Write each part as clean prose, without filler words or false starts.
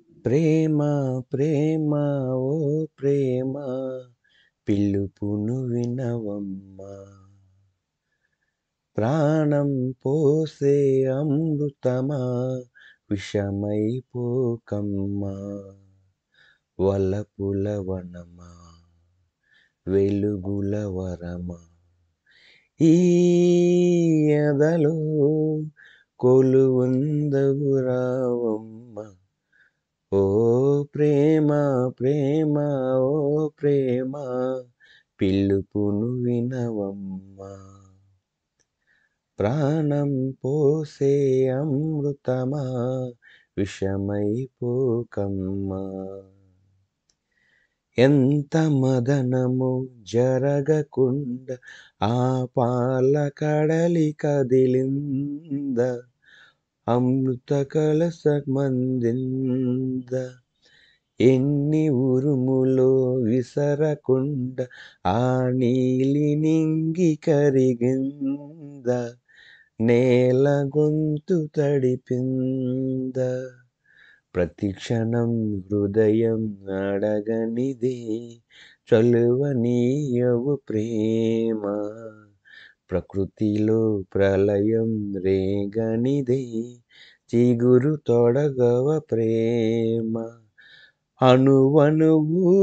ప్రేమ ప్రేమ ఓ ప్రేమ పిలుపును వినవమ్మా ప్రాణం పోసే అమృతమా విషమైపోకమ్మా వలపుల వనమా వెలుగుల వరమా ఈ ఎదలో కొలువుందవు రావమ్మా ఓ ప్రేమ ప్రేమ ఓ ప్రేమ పిలుపును వినవమ్మా ప్రాణం పోసే అమృతమా విషమైపోకమ్మా ఎంత మదనము జరగకుండా ఆ పాల కడలి కదిలింద అమృత కలసమందింద ఎన్ని ఉరుములో విసరకుండా ఆ నీలి నింగి కరిగింద నేల గొంతు తడిపింద ప్రతిక్షణం హృదయం అడగనిదే చలువనీయవు ప్రేమ ప్రకృతిలో ప్రళయం రేగనిదే చిగురు తొడగవ ప్రేమ అణువణువు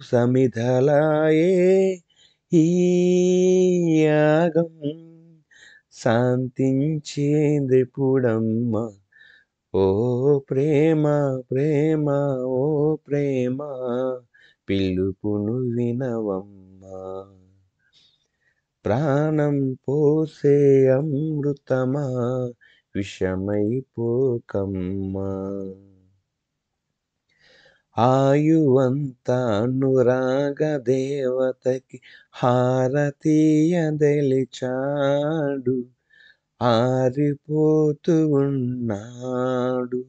సమిధలాయే ఈ యాగం శాంతించేదెప్పుడమ్మ ఓ ప్రేమ ప్రేమ ఓ ప్రేమ పిలుపును వినవమ్మా ప్రాణం పోసే అమృతమా విషమైపోకమ్మా ఆయువంత అనురాగ దేవతకి హారతీయదెలిచాడు ఆరిపోతూ ఉన్నాడు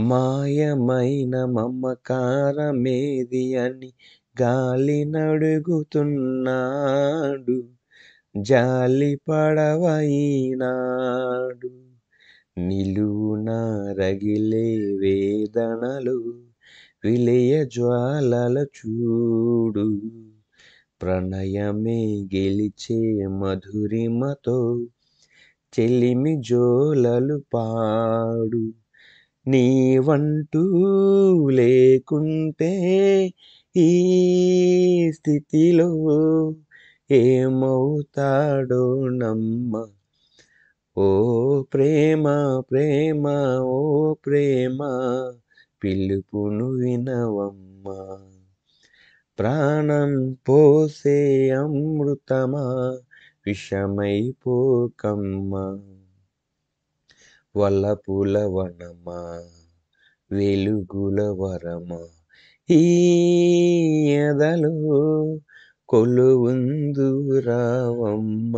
మాయమైన మమకారమేది అని గాలి నడుగుతున్నాడు జాలి పడవ ఈనాడు నిలువున రగిలే వేదనలు విలయ జ్వాలల చూడు ప్రణయమే గెలిచే మధురిమతో చెలిమి జోలలు పాడు నీవంటూ లేకుంటే ఈ స్థితిలో ఏమవుతాడో నమ్మ ఓ ప్రేమ ప్రేమ ఓ ప్రేమ పిలుపును వినవమ్మా ప్రాణం పోసే అమృతమా విషమైపోకమ్మా వలపుల వనమా వెలుగుల వరమా ఈ ఎదలో కొలువుందు రావమ్మ